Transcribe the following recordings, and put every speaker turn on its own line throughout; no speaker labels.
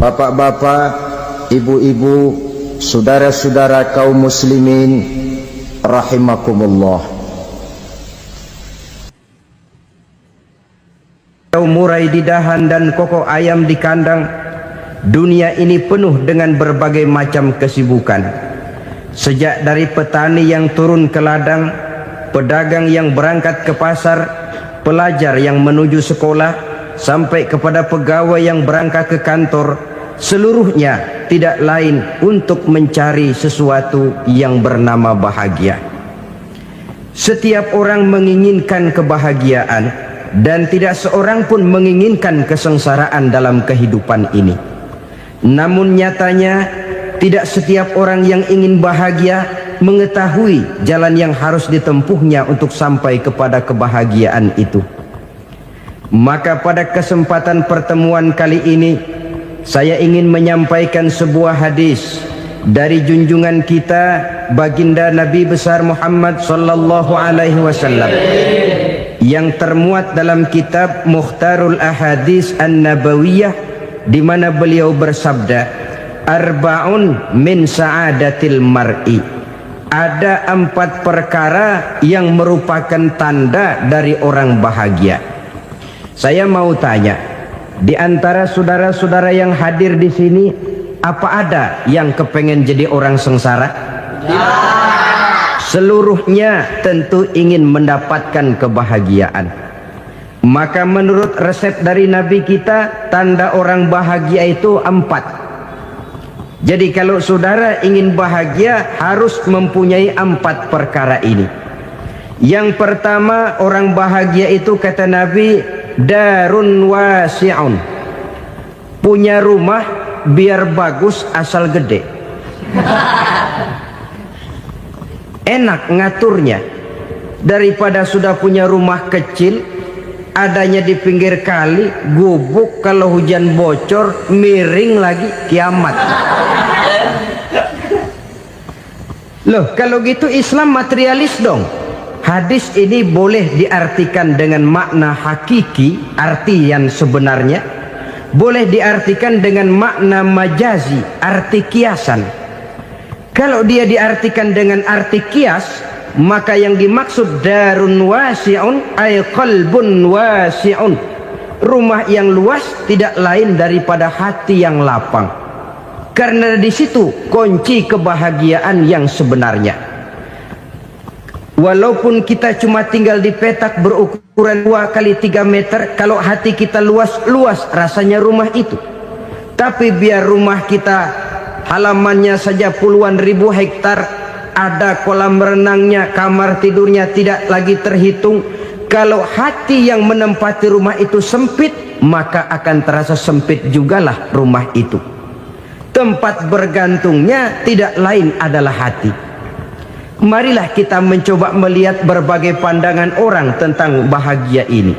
bapak-bapak, ibu-ibu, saudara-saudara kaum muslimin rahimakumullah.
Murai di dahan dan koko ayam di kandang, dunia ini penuh dengan berbagai macam kesibukan. Sejak dari petani yang turun ke ladang, pedagang yang berangkat ke pasar, pelajar yang menuju sekolah, sampai kepada pegawai yang berangkat ke kantor, seluruhnya tidak lain untuk mencari sesuatu yang bernama bahagia. Setiap orang menginginkan kebahagiaan, dan tidak seorang pun menginginkan kesengsaraan dalam kehidupan ini. Namun nyatanya tidak setiap orang yang ingin bahagia mengetahui jalan yang harus ditempuhnya untuk sampai kepada kebahagiaan itu. Maka pada kesempatan pertemuan kali ini, saya ingin menyampaikan sebuah hadis dari junjungan kita baginda Nabi besar Muhammad sallallahu alaihi wasallam yang termuat dalam kitab Mukhtarul Ahadits An-Nabawiyah, di mana beliau bersabda, arba'un min sa'adatil mar'i. Ada 4 perkara yang merupakan tanda dari orang bahagia. Saya mau tanya, di antara saudara-saudara yang hadir di sini, apa ada yang kepengen jadi orang sengsara? Ya. Seluruhnya tentu ingin mendapatkan kebahagiaan. Maka menurut resep dari Nabi kita, tanda orang bahagia itu 4. Jadi kalau saudara ingin bahagia, harus mempunyai 4 perkara ini. Yang pertama, orang bahagia itu kata Nabi, darun wasi'un. Punya rumah biar bagus asal gede. Enak ngaturnya, daripada sudah punya rumah kecil adanya di pinggir kali, gubuk, kalau hujan bocor miring lagi, kiamat. Loh, kalau gitu Islam materialis dong. Hadis ini boleh diartikan dengan makna hakiki, arti yang sebenarnya, boleh diartikan dengan makna majazi, arti kiasan. Kalau dia diartikan dengan arti kias, maka yang dimaksud darun wasi'un ay qalbun wasi'un. Rumah yang luas tidak lain daripada hati yang lapang. Karena di situ kunci kebahagiaan yang sebenarnya. Walaupun kita cuma tinggal di petak berukuran 2 kali 3 meter, kalau hati kita luas-luas rasanya rumah itu. Tapi biar rumah kita halamannya saja puluhan ribu hektar, ada kolam renangnya, kamar tidurnya tidak lagi terhitung. Kalau hati yang menempati rumah itu sempit, maka akan terasa sempit jugalah rumah itu. Tempat bergantungnya tidak lain adalah hati. Marilah kita mencoba melihat berbagai pandangan orang tentang bahagia ini.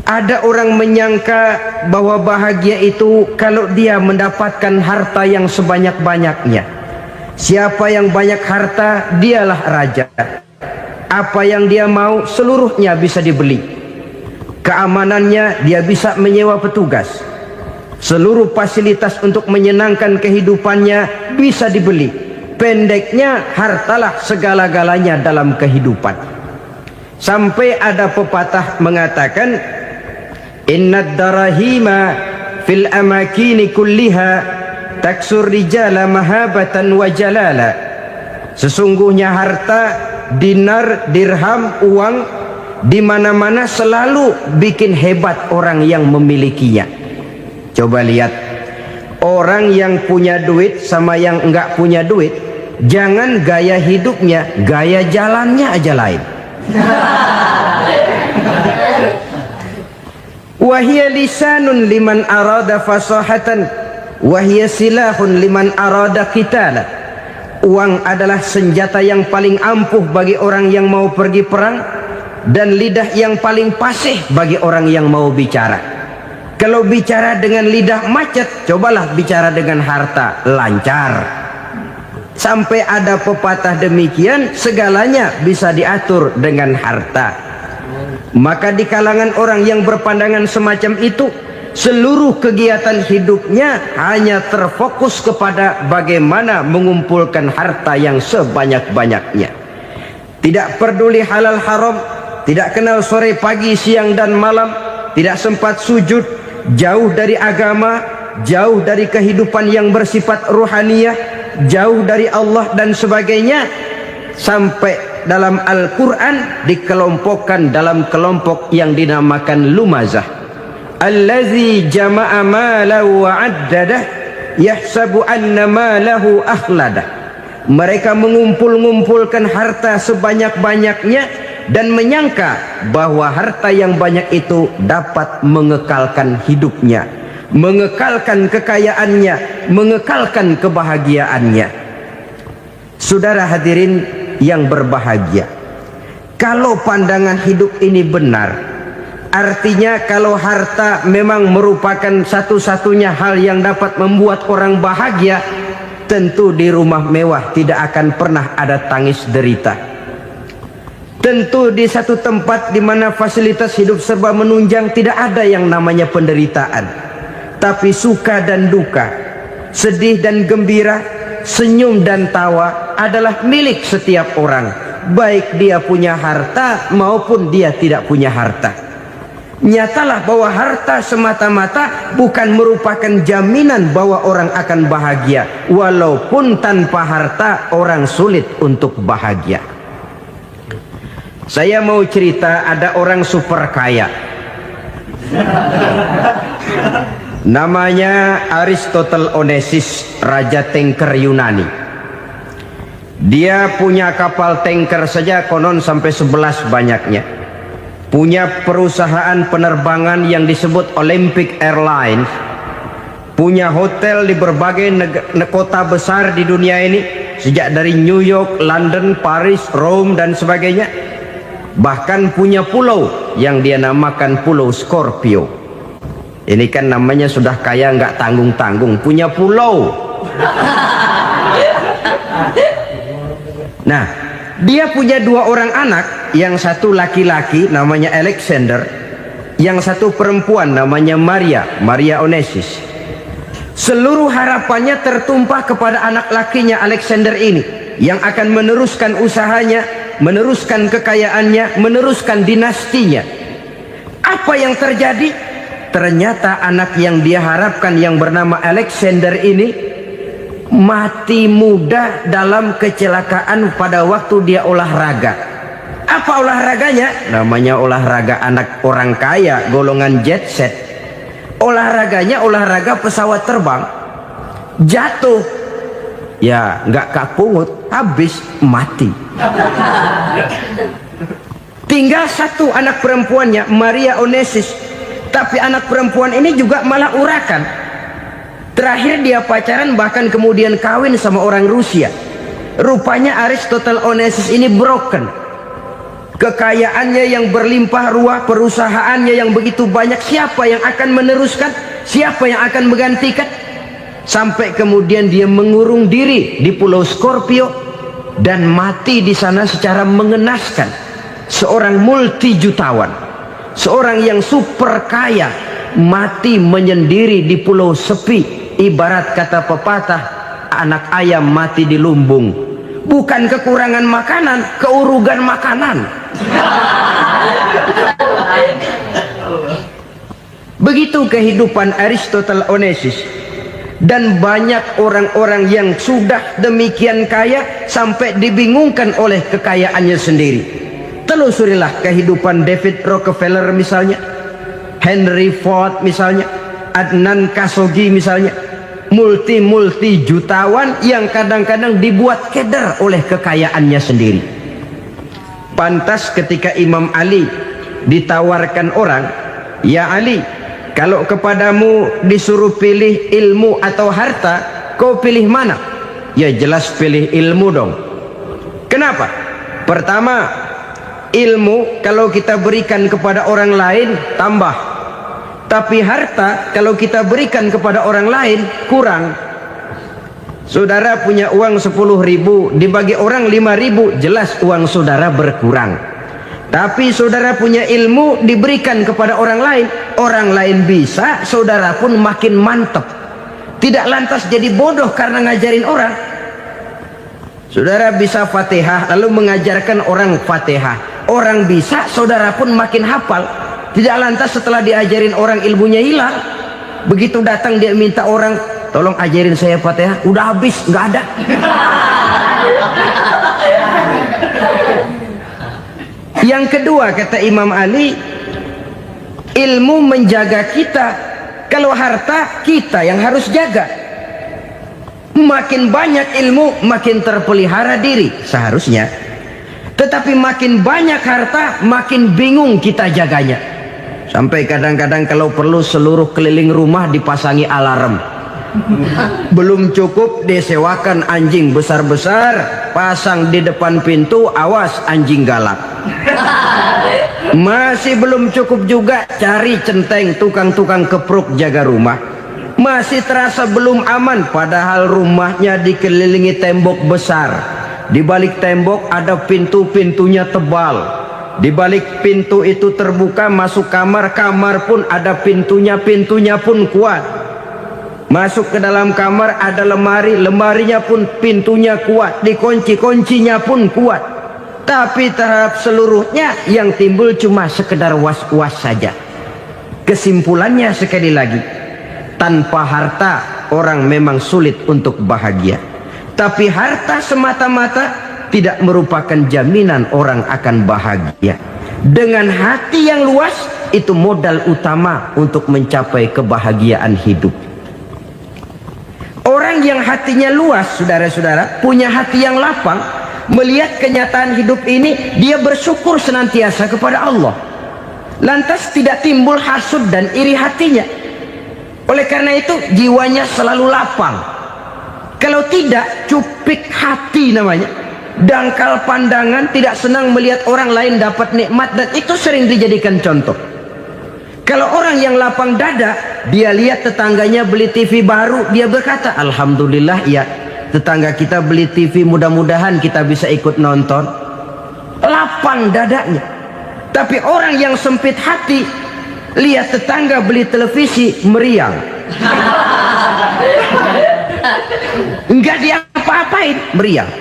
Ada orang menyangka bahwa bahagia itu kalau dia mendapatkan harta yang sebanyak-banyaknya. Siapa yang banyak harta, dialah raja. Apa yang dia mau, seluruhnya bisa dibeli. Keamanannya, dia bisa menyewa petugas. Seluruh fasilitas untuk menyenangkan kehidupannya bisa dibeli. Pendeknya, hartalah segala-galanya dalam kehidupan. Sampai ada pepatah mengatakan, innad darahima fil amakini kulliha taksur rijala mahabatan wa jalala. Sesungguhnya harta, dinar, dirham, uang di mana-mana selalu bikin hebat orang yang memilikinya. Coba lihat, orang yang punya duit sama yang enggak punya duit, jangan gaya hidupnya, gaya jalannya aja lain. Wahia lisanun liman arada fasahatan, wahia silahun liman arada qitala. Uang adalah senjata yang paling ampuh bagi orang yang mau pergi perang, dan lidah yang paling fasih bagi orang yang mau bicara. Kalau bicara dengan lidah macet, cobalah bicara dengan harta, lancar. Sampai ada pepatah demikian, segalanya bisa diatur dengan harta. Maka di kalangan orang yang berpandangan semacam itu, seluruh kegiatan hidupnya hanya terfokus kepada bagaimana mengumpulkan harta yang sebanyak-banyaknya. Tidak peduli halal haram, tidak kenal sore pagi siang dan malam, tidak sempat sujud, jauh dari agama, jauh dari kehidupan yang bersifat ruhaniyah, jauh dari Allah dan sebagainya. Sampai dalam Al-Quran dikelompokkan dalam kelompok yang dinamakan lumazah. Allazi jama'a malahu wa 'addadah yahsabu anna malahu akhladah. Mereka mengumpulkan harta sebanyak-banyaknya dan menyangka bahwa harta yang banyak itu dapat mengekalkan hidupnya, mengekalkan kekayaannya, mengekalkan kebahagiaannya. Saudara hadirin yang berbahagia, kalau pandangan hidup ini benar, artinya kalau harta memang merupakan satu-satunya hal yang dapat membuat orang bahagia, tentu di rumah mewah tidak akan pernah ada tangis derita. Tentu di satu tempat di mana fasilitas hidup serba menunjang tidak ada yang namanya penderitaan. Tapi suka dan duka, sedih dan gembira, senyum dan tawa adalah milik setiap orang, baik dia punya harta maupun dia tidak punya harta. Nyatalah bahwa harta semata-mata bukan merupakan jaminan bahwa orang akan bahagia, walaupun tanpa harta orang sulit untuk bahagia. Saya mau cerita, ada orang super kaya, namanya Aristotle Onesimus, raja tanker Yunani. Dia punya kapal tanker saja konon sampai 11 banyaknya. Punya perusahaan penerbangan yang disebut Olympic Airlines. Punya hotel di berbagai kota besar di dunia ini, sejak dari New York, London, Paris, Rome dan sebagainya. Bahkan punya pulau yang dia namakan Pulau Scorpio. Ini kan namanya sudah kaya nggak tanggung-tanggung, punya pulau. Nah, dia punya 2 orang anak, yang satu laki-laki namanya Alexander, yang satu perempuan namanya Maria Onesimus. Seluruh harapannya tertumpah kepada anak lakinya Alexander ini, yang akan meneruskan usahanya, meneruskan kekayaannya, meneruskan dinastinya. Apa yang terjadi? Ternyata anak yang dia harapkan yang bernama Alexander ini mati muda dalam kecelakaan pada waktu dia olahraga. Apa olahraganya? Namanya olahraga anak orang kaya, golongan jet set. Olahraganya olahraga pesawat terbang. Jatuh, ya nggak kapungut, habis mati. Tinggal satu anak perempuannya, Maria Onesimus. Tapi anak perempuan ini juga malah urakan. Terakhir dia pacaran, bahkan kemudian kawin sama orang Rusia. Rupanya Aristotle Onesimus ini broken. Kekayaannya yang berlimpah ruah, perusahaannya yang begitu banyak, siapa yang akan meneruskan? Siapa yang akan menggantikan? Sampai kemudian dia mengurung diri di Pulau Scorpio dan mati di sana secara mengenaskan. Seorang multijutawan, seorang yang super kaya, mati menyendiri di pulau sepi. Ibarat kata pepatah, anak ayam mati di lumbung. Bukan kekurangan makanan, keurugan makanan. Begitu kehidupan Aristotle Onesimus. Dan banyak orang-orang yang sudah demikian kaya sampai dibingungkan oleh kekayaannya sendiri. Telusurilah kehidupan David Rockefeller misalnya, Henry Ford misalnya, Adnan Khashoggi misalnya. Multi jutawan yang kadang-kadang dibuat keder oleh kekayaannya sendiri. Pantas ketika Imam Ali ditawarkan orang, "Ya Ali, kalau kepadamu disuruh pilih ilmu atau harta, kau pilih mana?" Ya jelas pilih ilmu dong. Kenapa? Pertama, ilmu kalau kita berikan kepada orang lain tambah. Tapi harta kalau kita berikan kepada orang lain kurang. Saudara punya uang 10.000, dibagi orang 5.000, jelas uang saudara berkurang. Tapi saudara punya ilmu diberikan kepada orang lain bisa, saudara pun makin mantap. Tidak lantas jadi bodoh karena ngajarin orang. Saudara bisa Fatihah lalu mengajarkan orang Fatihah. Orang bisa, saudara pun makin hafal. Tidak lantas setelah diajarin orang ilmunya hilang. Begitu datang dia minta orang, tolong ajarin saya Fatihah, udah habis, nggak ada. Yang kedua kata Imam Ali, ilmu menjaga kita. Kalau harta kita yang harus jaga. Makin banyak ilmu makin terpelihara diri seharusnya. Tetapi makin banyak harta makin bingung kita jaganya. Sampai kadang-kadang kalau perlu seluruh keliling rumah dipasangi alarm. Belum cukup disewakan anjing besar-besar, pasang di depan pintu, awas anjing galak. Masih belum cukup juga, cari centeng tukang-tukang kepruk jaga rumah. Masih terasa belum aman, padahal rumahnya dikelilingi tembok besar. Di balik tembok ada pintu-pintunya tebal. Di balik pintu itu terbuka masuk kamar, kamar pun ada pintunya, pintunya pun kuat. Masuk ke dalam kamar ada lemari, lemarinya pun pintunya kuat, dikunci, kuncinya pun kuat. Tapi terhadap seluruhnya yang timbul cuma sekedar was-was saja. Kesimpulannya sekali lagi, tanpa harta orang memang sulit untuk bahagia. Tapi harta semata-mata tidak merupakan jaminan orang akan bahagia. Dengan hati yang luas, itu modal utama untuk mencapai kebahagiaan hidup. Orang yang hatinya luas, saudara-saudara, punya hati yang lapang, melihat kenyataan hidup ini, dia bersyukur senantiasa kepada Allah. Lantas tidak timbul hasud dan iri hatinya. Oleh karena itu jiwanya selalu lapang. Kalau tidak, cupik hati namanya, dangkal pandangan, tidak senang melihat orang lain dapat nikmat, dan itu sering dijadikan contoh. Kalau orang yang lapang dada, dia lihat tetangganya beli TV baru, dia berkata, alhamdulillah ya, tetangga kita beli TV, mudah-mudahan kita bisa ikut nonton. Lapang dadanya. Tapi orang yang sempit hati, lihat tetangga beli televisi, meriang. Enggak dia apa-apain, meriang.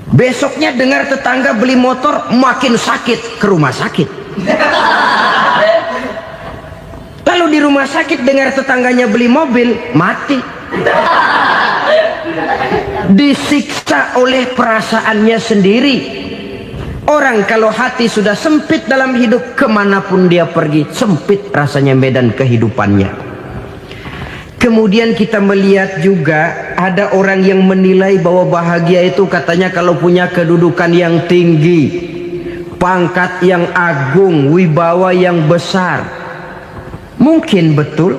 Besoknya dengar tetangga beli motor, makin sakit, ke rumah sakit. Lalu di rumah sakit dengar tetangganya beli mobil, mati. Disiksa oleh perasaannya sendiri. Orang kalau hati sudah sempit dalam hidup, kemanapun dia pergi, sempit rasanya medan kehidupannya. Kemudian kita melihat juga ada orang yang menilai bahwa bahagia itu katanya kalau punya kedudukan yang tinggi, pangkat yang agung, wibawa yang besar. Mungkin betul,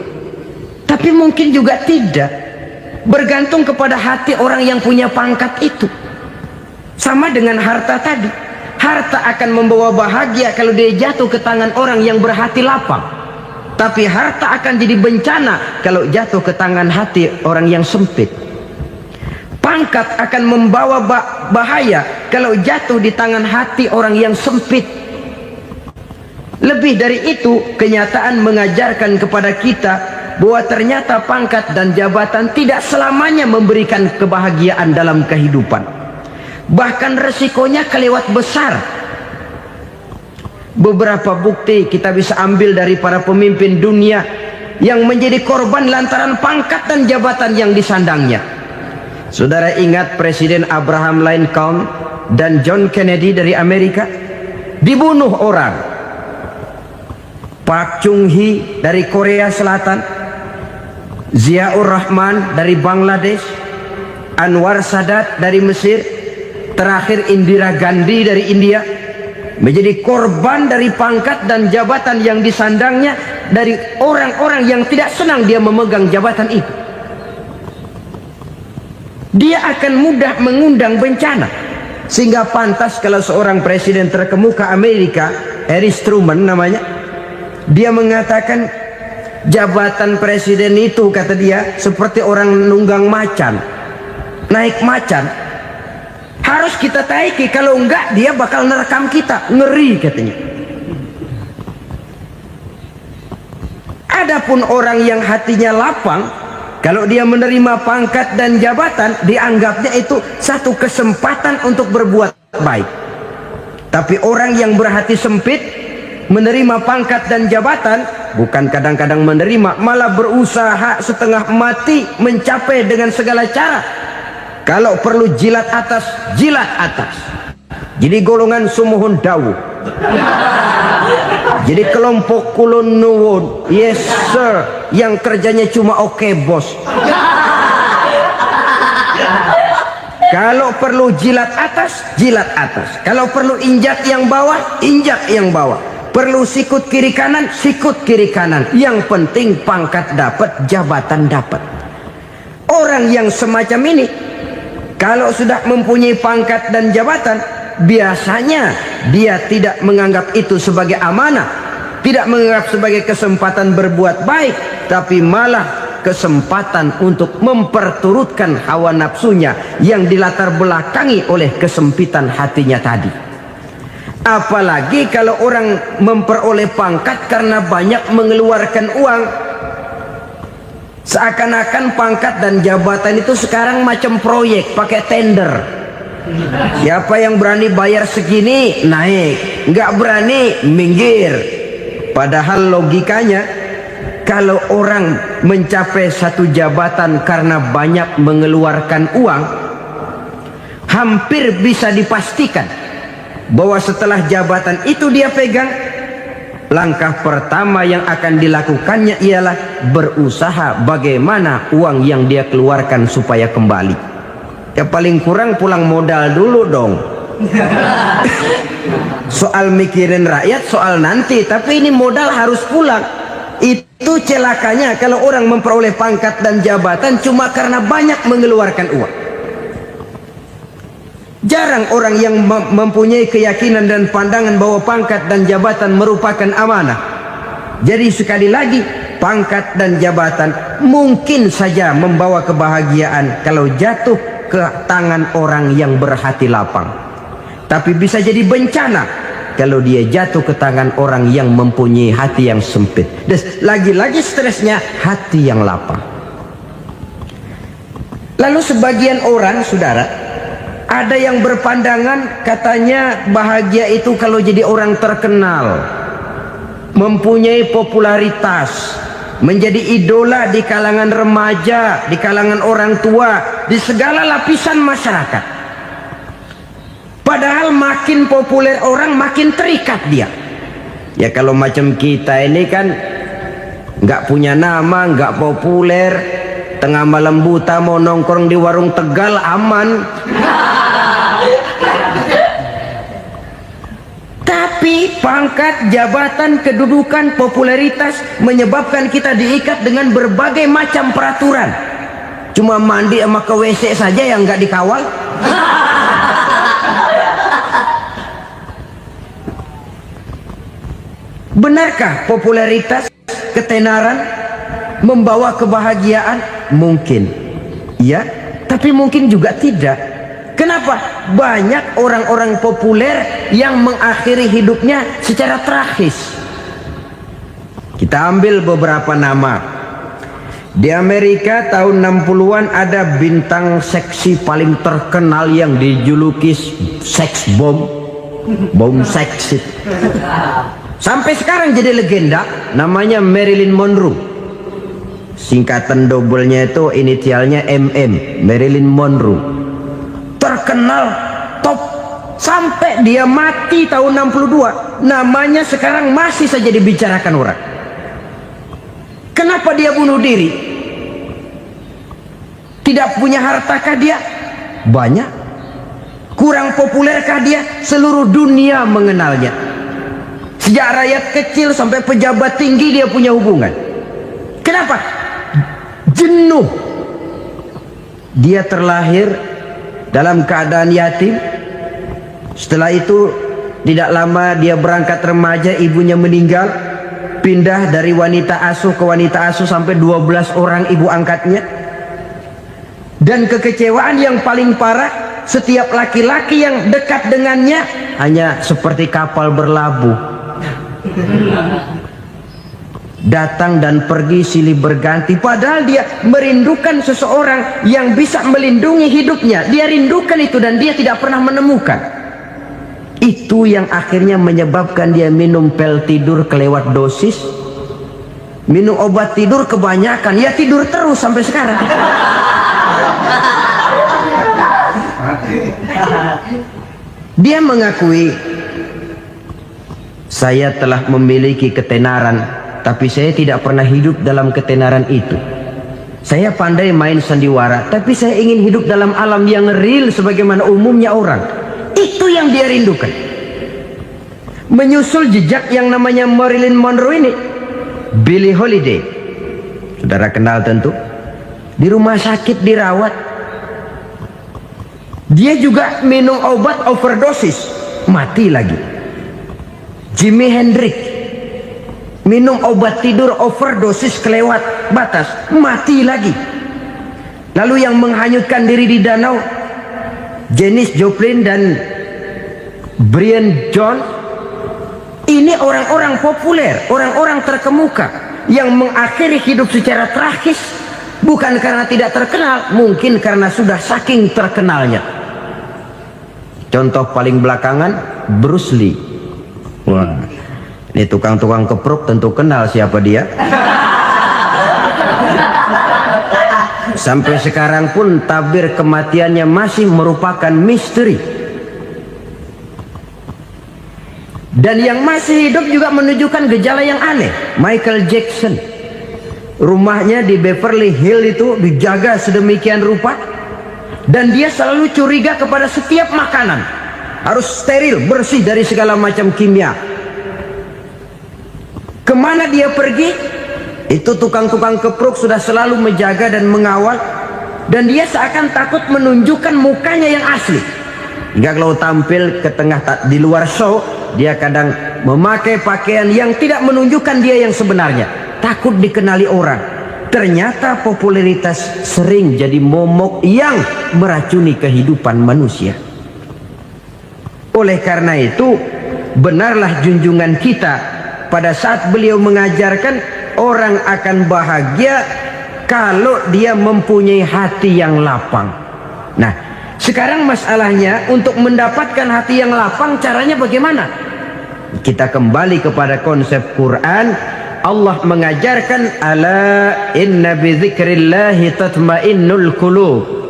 tapi mungkin juga tidak. Bergantung kepada hati orang yang punya pangkat itu. Sama dengan harta tadi. Harta akan membawa bahagia kalau dia jatuh ke tangan orang yang berhati lapang. Tapi harta akan jadi bencana kalau jatuh ke tangan hati orang yang sempit. Pangkat akan membawa bahaya kalau jatuh di tangan hati orang yang sempit. Lebih dari itu, kenyataan mengajarkan kepada kita bahwa ternyata pangkat dan jabatan tidak selamanya memberikan kebahagiaan dalam kehidupan. Bahkan resikonya kelewat besar. Beberapa bukti kita bisa ambil dari para pemimpin dunia yang menjadi korban lantaran pangkat dan jabatan yang disandangnya. Saudara ingat Presiden Abraham Lincoln dan John Kennedy dari Amerika? Dibunuh orang. Park Chung-hee dari Korea Selatan, Ziaur Rahman dari Bangladesh, Anwar Sadat dari Mesir, terakhir Indira Gandhi dari India, menjadi korban dari pangkat dan jabatan yang disandangnya dari orang-orang yang tidak senang dia memegang jabatan itu. Dia akan mudah mengundang bencana. Sehingga pantas kalau seorang presiden terkemuka Amerika, Harry Truman namanya, dia mengatakan jabatan presiden itu, kata dia, seperti orang nunggang macan, naik macan. Harus kita taiki, kalau enggak dia bakal nerekam kita. Ngeri katanya. Adapun orang yang hatinya lapang, kalau dia menerima pangkat dan jabatan, dianggapnya itu satu kesempatan untuk berbuat baik. Tapi orang yang berhati sempit, menerima pangkat dan jabatan, bukan kadang-kadang menerima, malah berusaha setengah mati mencapai dengan segala cara. Kalau perlu jilat atas, jilat atas. Jadi golongan sumuhun dawu. Jadi kelompok kulon nuwun, yes sir, yang kerjanya cuma oke bos. Kalau perlu jilat atas, jilat atas. Kalau perlu injak yang bawah, injak yang bawah. Perlu sikut kiri kanan, sikut kiri kanan. Yang penting pangkat dapat, jabatan dapat. Orang yang semacam ini, kalau sudah mempunyai pangkat dan jabatan, biasanya dia tidak menganggap itu sebagai amanah, tidak menganggap sebagai kesempatan berbuat baik, tapi malah kesempatan untuk memperturutkan hawa nafsunya yang dilatar belakangi oleh kesempitan hatinya tadi. Apalagi kalau orang memperoleh pangkat karena banyak mengeluarkan uang. Seakan-akan pangkat dan jabatan itu sekarang macam proyek, pakai tender. Siapa yang berani bayar segini, naik. Nggak berani, minggir. Padahal logikanya, kalau orang mencapai satu jabatan karena banyak mengeluarkan uang, hampir bisa dipastikan bahwa setelah jabatan itu dia pegang, langkah pertama yang akan dilakukannya ialah berusaha bagaimana uang yang dia keluarkan supaya kembali. Ya paling kurang pulang modal dulu dong. Soal mikirin rakyat soal nanti, tapi ini modal harus pulang. Itu celakanya kalau orang memperoleh pangkat dan jabatan cuma karena banyak mengeluarkan uang. Jarang orang yang mempunyai keyakinan dan pandangan bahwa pangkat dan jabatan merupakan amanah. Jadi sekali lagi, pangkat dan jabatan mungkin saja membawa kebahagiaan kalau jatuh ke tangan orang yang berhati lapang. Tapi bisa jadi bencana kalau dia jatuh ke tangan orang yang mempunyai hati yang sempit. Dan lagi-lagi stresnya hati yang lapang. Lalu sebagian orang, saudara, ada yang berpandangan katanya bahagia itu kalau jadi orang terkenal, mempunyai popularitas, menjadi idola di kalangan remaja, di kalangan orang tua, di segala lapisan masyarakat. Padahal makin populer orang makin terikat dia. Ya kalau macam kita ini kan nggak punya nama, nggak populer, tengah malam buta mau nongkrong di warung Tegal aman. Tapi pangkat, jabatan, kedudukan, popularitas menyebabkan kita diikat dengan berbagai macam peraturan. Cuma mandi sama ke WC saja yang nggak dikawal. Benarkah popularitas, ketenaran membawa kebahagiaan? Mungkin. Ya, tapi mungkin juga tidak. Kenapa? Banyak orang-orang populer yang mengakhiri hidupnya secara tragis. Kita ambil beberapa nama. Di Amerika tahun 60-an ada bintang seksi paling terkenal yang dijuluki seks bom. Bom seks. Sampai sekarang jadi legenda, namanya Marilyn Monroe. Singkatan doublenya itu inisialnya MM, Marilyn Monroe. Terkenal top sampai dia mati tahun 62, namanya sekarang masih saja dibicarakan orang. Kenapa dia bunuh diri? Tidak punya hartakah dia? Banyak. Kurang populerkah dia? Seluruh dunia mengenalnya. Sejak rakyat kecil sampai pejabat tinggi dia punya hubungan. Kenapa? Jenuh. Dia terlahir dalam keadaan yatim. Setelah itu tidak lama dia berangkat remaja, ibunya meninggal. Pindah dari wanita asuh ke wanita asuh sampai 12 orang ibu angkatnya. Dan kekecewaan yang paling parah, setiap laki-laki yang dekat dengannya hanya seperti kapal berlabuh, datang dan pergi silih berganti, padahal dia merindukan seseorang yang bisa melindungi hidupnya. Dia rindukan itu dan dia tidak pernah menemukan. Itu yang akhirnya menyebabkan dia minum pil tidur kelewat dosis, minum obat tidur kebanyakan, ya tidur terus sampai sekarang. Dia mengakui, saya telah memiliki ketenaran, tapi saya tidak pernah hidup dalam ketenaran itu. Saya pandai main sandiwara, tapi saya ingin hidup dalam alam yang real sebagaimana umumnya orang. Itu yang dia rindukan. Menyusul jejak yang namanya Marilyn Monroe ini, Billie Holiday, saudara kenal tentu, di rumah sakit dirawat. Dia juga minum obat overdosis, mati lagi. Jimi Hendrix minum obat tidur overdosis kelewat batas, mati lagi. Lalu yang menghanyutkan diri di danau, Janis Joplin dan Brian Jones. Ini orang-orang populer, orang-orang terkemuka yang mengakhiri hidup secara tragis, bukan karena tidak terkenal, mungkin karena sudah saking terkenalnya. Contoh paling belakangan, Bruce Lee. Wah, ini tukang-tukang kepruk tentu kenal siapa dia. Sampai sekarang pun tabir kematiannya masih merupakan misteri. Dan yang masih hidup juga menunjukkan gejala yang aneh. Michael Jackson, rumahnya di Beverly Hills itu dijaga sedemikian rupa, dan dia selalu curiga kepada setiap makanan harus steril, bersih dari segala macam kimia. Kemana dia pergi, itu tukang-tukang kepruk sudah selalu menjaga dan mengawal, dan dia seakan takut menunjukkan mukanya yang asli. Hingga kalau tampil ke tengah di luar show, dia kadang memakai pakaian yang tidak menunjukkan dia yang sebenarnya, takut dikenali orang. Ternyata popularitas sering jadi momok yang meracuni kehidupan manusia. Oleh karena itu, benarlah junjungan kita pada saat beliau mengajarkan orang akan bahagia kalau dia mempunyai hati yang lapang. Nah, sekarang masalahnya untuk mendapatkan hati yang lapang, caranya bagaimana? Kita kembali kepada konsep Quran. Allah mengajarkan, ala inna bidzikrillahi tatmainnul qulub.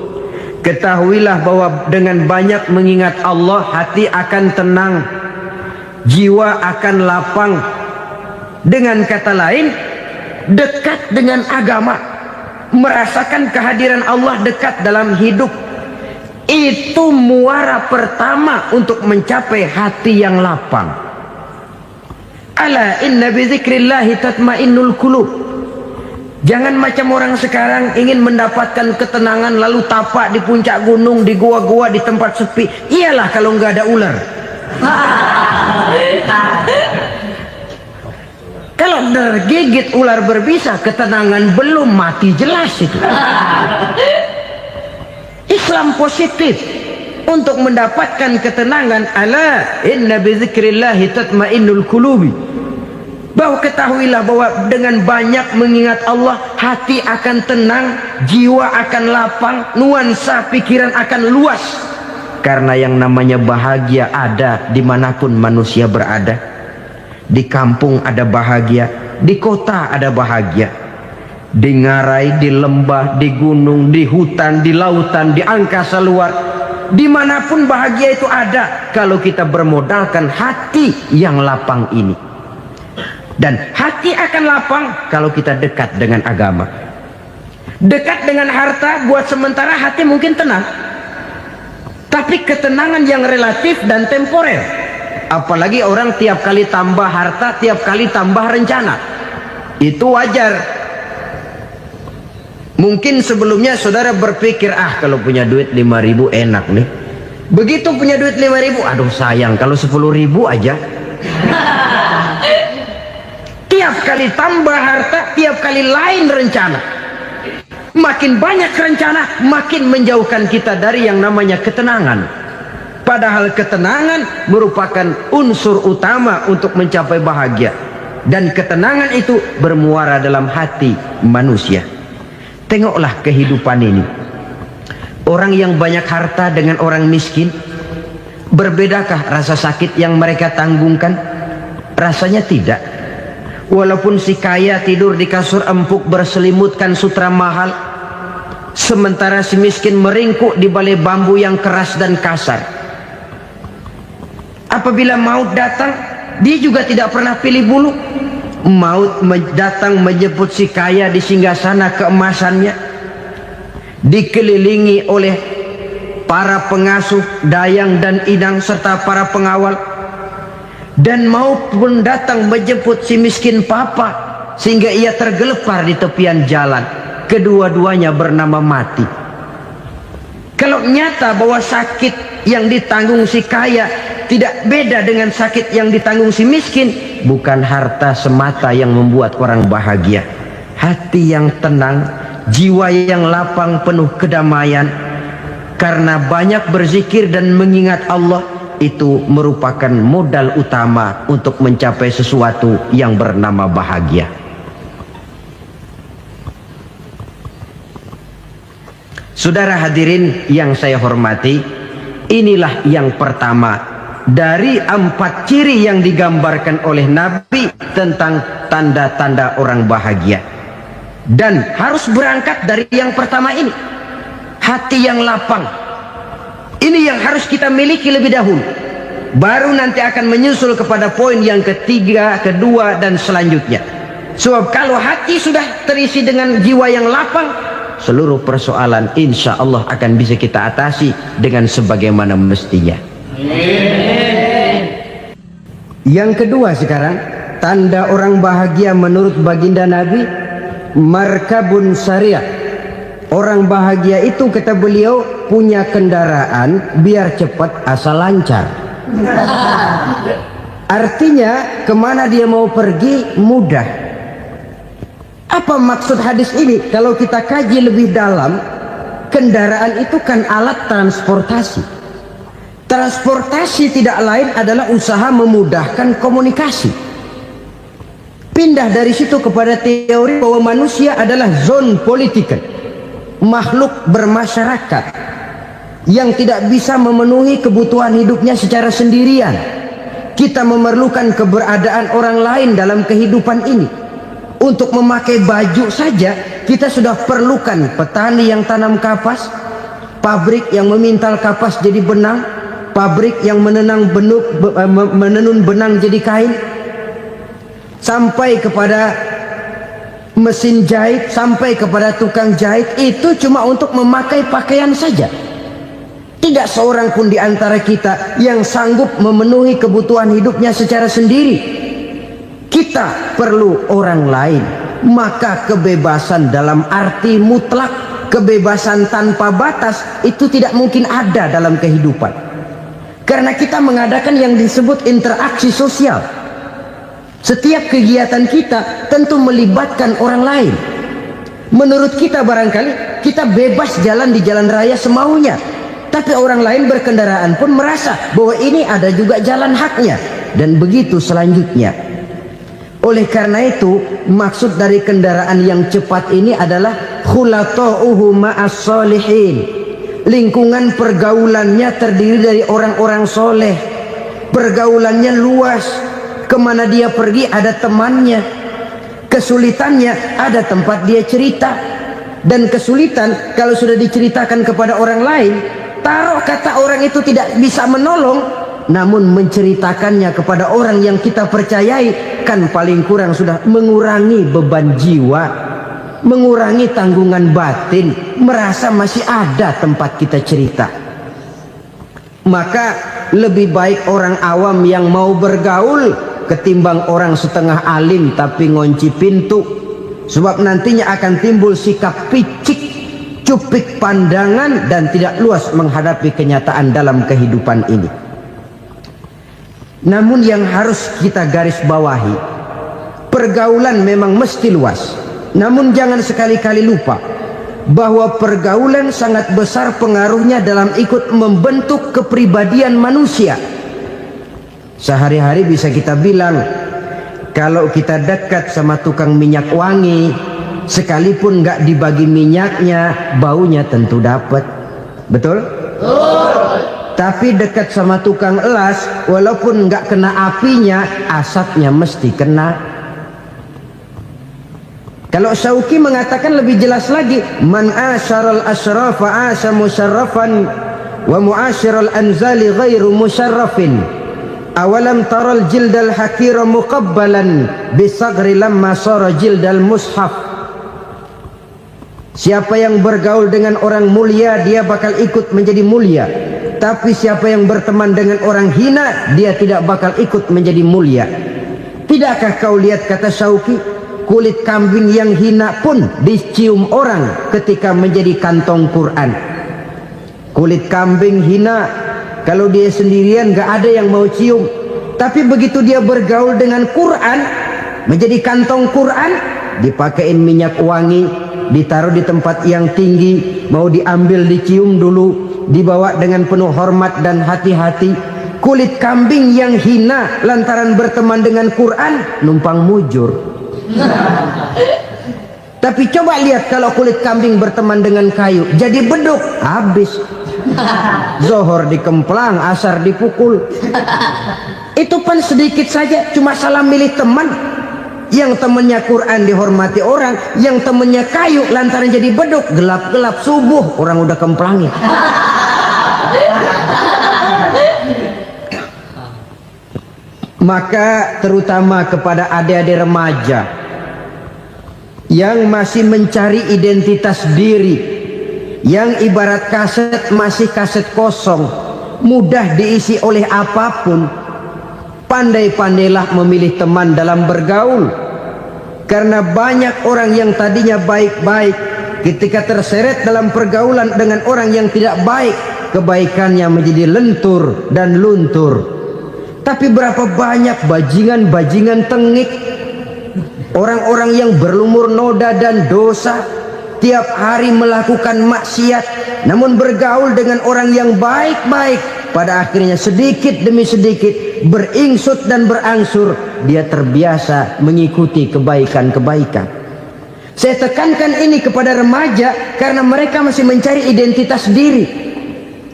Ketahuilah bahwa dengan banyak mengingat Allah, hati akan tenang, jiwa akan lapang. Dengan kata lain, dekat dengan agama, merasakan kehadiran Allah dekat dalam hidup, itu muara pertama untuk mencapai hati yang lapang. Ala inna bidzikrillahi tatmainnul qulub. Jangan macam orang sekarang ingin mendapatkan ketenangan lalu tapak di puncak gunung, di gua-gua, di tempat sepi. Iyalah kalau nggak ada ular. Kalau tergigit ular berbisa, ketenangan belum, mati jelas itu. Islam positif untuk mendapatkan ketenangan. Ala inna bidzikrillahi tatmainnul qulubi. Bahwa ketahuilah bahwa dengan banyak mengingat Allah, hati akan tenang, jiwa akan lapang, nuansa pikiran akan luas. Karena yang namanya bahagia ada dimanapun manusia berada. Di kampung ada bahagia, di kota ada bahagia, di ngarai, di lembah, di gunung, di hutan, di lautan, di angkasa luar, dimanapun bahagia itu ada kalau kita bermodalkan hati yang lapang ini. Dan hati akan lapang kalau kita dekat dengan agama. Dekat dengan harta buat sementara hati mungkin tenang, tapi ketenangan yang relatif dan temporer. Apalagi orang tiap kali tambah harta, tiap kali tambah rencana, itu wajar. Mungkin sebelumnya saudara berpikir, kalau punya duit 5.000 enak nih. Begitu punya duit 5.000, aduh sayang kalau 10.000 aja. Tiap kali tambah harta, tiap kali lain rencana. Makin banyak rencana, makin menjauhkan kita dari yang namanya ketenangan. Padahal ketenangan merupakan unsur utama untuk mencapai bahagia. Dan ketenangan itu bermuara dalam hati manusia. Tengoklah kehidupan ini. Orang yang banyak harta dengan orang miskin, berbedakah rasa sakit yang mereka tanggungkan? Rasanya tidak. Walaupun si kaya tidur di kasur empuk berselimutkan sutra mahal, sementara si miskin meringkuk di balai bambu yang keras dan kasar. Apabila maut datang, dia juga tidak pernah pilih bulu. Maut datang menjemput si kaya di singgasana keemasannya, dikelilingi oleh para pengasuh, dayang dan inang serta para pengawal. Dan maut pun datang menjemput si miskin papa, sehingga ia tergelepar di tepian jalan. Kedua-duanya bernama mati. Kalau nyata bahwa sakit yang ditanggung si kaya tidak beda dengan sakit yang ditanggung si miskin, bukan harta semata yang membuat orang bahagia. Hati yang tenang, jiwa yang lapang penuh kedamaian karena banyak berzikir dan mengingat Allah, itu merupakan modal utama untuk mencapai sesuatu yang bernama bahagia. Saudara hadirin yang saya hormati, inilah yang pertama dari 4 ciri yang digambarkan oleh Nabi tentang tanda-tanda orang bahagia. Dan harus berangkat dari yang pertama ini, hati yang lapang. Ini yang harus kita miliki lebih dahulu, baru nanti akan menyusul kepada poin yang ketiga, kedua dan selanjutnya. Sebab kalau hati sudah terisi dengan jiwa yang lapang, seluruh persoalan insya Allah akan bisa kita atasi dengan sebagaimana mestinya. Yang kedua sekarang, tanda orang bahagia menurut baginda Nabi, markabun syariah. Orang bahagia itu, kata beliau, punya kendaraan biar cepat asal lancar. Artinya kemana dia mau pergi mudah. Apa maksud hadis ini? Kalau kita kaji lebih dalam, kendaraan itu kan alat transportasi. Transportasi tidak lain adalah usaha memudahkan komunikasi. Pindah dari situ kepada teori bahwa manusia adalah zon political, makhluk bermasyarakat yang tidak bisa memenuhi kebutuhan hidupnya secara sendirian. Kita memerlukan keberadaan orang lain dalam kehidupan ini. Untuk memakai baju saja kita sudah perlukan petani yang tanam kapas, pabrik yang memintal kapas jadi benang, pabrik yang menenun benang jadi kain, sampai kepada mesin jahit, sampai kepada tukang jahit. Itu cuma untuk memakai pakaian saja. Tidak seorang pun di antara kita yang sanggup memenuhi kebutuhan hidupnya secara sendiri. Kita perlu orang lain. Maka kebebasan dalam arti mutlak, kebebasan tanpa batas, itu tidak mungkin ada dalam kehidupan. Karena kita mengadakan yang disebut interaksi sosial. Setiap kegiatan kita tentu melibatkan orang lain. Menurut kita barangkali kita bebas jalan di jalan raya semaunya, tapi orang lain berkendaraan pun merasa bahwa ini ada juga jalan haknya, dan begitu selanjutnya. Oleh karena itu, maksud dari kendaraan yang cepat ini adalah khulata'uhu ma'as solihin. Lingkungan pergaulannya terdiri dari orang-orang soleh. Pergaulannya luas. Kemana dia pergi ada temannya. Kesulitannya ada tempat dia cerita. Dan kesulitan kalau sudah diceritakan kepada orang lain, taruh kata orang itu tidak bisa menolong, namun menceritakannya kepada orang yang kita percayai, kan paling kurang sudah mengurangi beban jiwa, mengurangi tanggungan batin, merasa masih ada tempat kita cerita. Maka lebih baik orang awam yang mau bergaul ketimbang orang setengah alim tapi ngunci pintu. Sebab nantinya akan timbul sikap picik, cupik pandangan, dan tidak luas menghadapi kenyataan dalam kehidupan ini. Namun yang harus kita garis bawahi, pergaulan memang mesti luas. Namun jangan sekali-kali lupa bahwa pergaulan sangat besar pengaruhnya dalam ikut membentuk kepribadian manusia. Sehari-hari bisa kita bilang, kalau kita dekat sama tukang minyak wangi, sekalipun nggak dibagi minyaknya, baunya tentu dapat. Betul? Tapi dekat sama tukang elas, walaupun nggak kena apinya, asapnya mesti kena. Kalau Syauqi mengatakan lebih jelas lagi, man asyaral asrafa asa musyarrafan wa muasyiral anzali ghairu musyarrafin. Awalam taral jildal hakira muqabbalan bisagri lamma sara jildal mushaf. Siapa yang bergaul dengan orang mulia, dia bakal ikut menjadi mulia. Tapi siapa yang berteman dengan orang hina, dia tidak bakal ikut menjadi mulia. Tidakkah kau lihat, kata Syauqi, kulit kambing yang hina pun dicium orang ketika menjadi kantong Quran. Kulit kambing hina, kalau dia sendirian gak ada yang mau cium. Tapi begitu dia bergaul dengan Quran, menjadi kantong Quran, dipakein minyak wangi, ditaruh di tempat yang tinggi, mau diambil dicium dulu, dibawa dengan penuh hormat dan hati-hati. Kulit kambing yang hina lantaran berteman dengan Quran, numpang mujur. Tapi coba lihat kalau kulit kambing berteman dengan kayu, jadi beduk, habis. Zohor dikemplang, asar dipukul. Itu pun sedikit saja, cuma salah milih teman. Yang temannya Quran dihormati orang, yang temannya kayu lantaran jadi beduk, gelap-gelap subuh orang udah kemplangin. Maka terutama kepada adik-adik remaja yang masih mencari identitas diri, yang ibarat kaset masih kaset kosong, mudah diisi oleh apapun, pandai-pandailah memilih teman dalam bergaul. Karena banyak orang yang tadinya baik-baik, ketika terseret dalam pergaulan dengan orang yang tidak baik, kebaikannya menjadi lentur dan luntur. Tapi berapa banyak bajingan-bajingan tengik, orang-orang yang berlumur noda dan dosa, tiap hari melakukan maksiat, namun bergaul dengan orang yang baik-baik, pada akhirnya sedikit demi sedikit beringsut dan berangsur dia terbiasa mengikuti kebaikan-kebaikan. Saya tekankan ini kepada remaja karena mereka masih mencari identitas diri.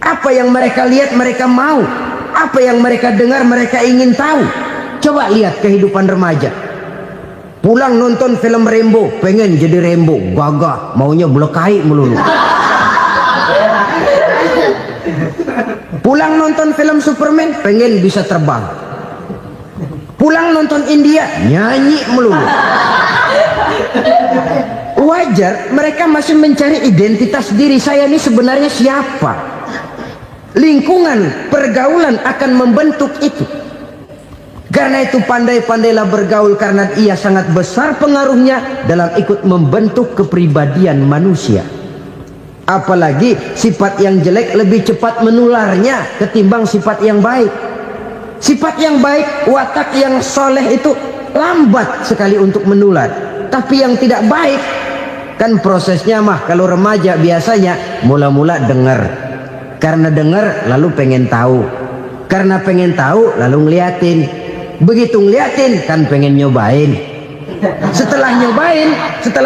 Apa yang mereka lihat mereka mau, apa yang mereka dengar mereka ingin tahu. Coba lihat kehidupan remaja. Pulang nonton film Rambo, pengen jadi Rambo, gagah, maunya belekai melulu. Pulang nonton film Superman, pengen bisa terbang. Pulang nonton India, nyanyi melulu. Wajar, mereka masih mencari identitas diri. Saya ini sebenarnya siapa? Lingkungan, pergaulan akan membentuk itu. Karena itu pandai-pandailah bergaul, karena ia sangat besar pengaruhnya dalam ikut membentuk kepribadian manusia. Apalagi sifat yang jelek lebih cepat menularnya ketimbang sifat yang baik. Sifat yang baik, watak yang soleh itu lambat sekali untuk menular. Tapi yang tidak baik, kan prosesnya mah kalau remaja biasanya mula-mula dengar. Karena dengar lalu pengen tahu. Karena pengen tahu lalu ngeliatin. Begitu ngeliatin kan pengen nyobain. Setelah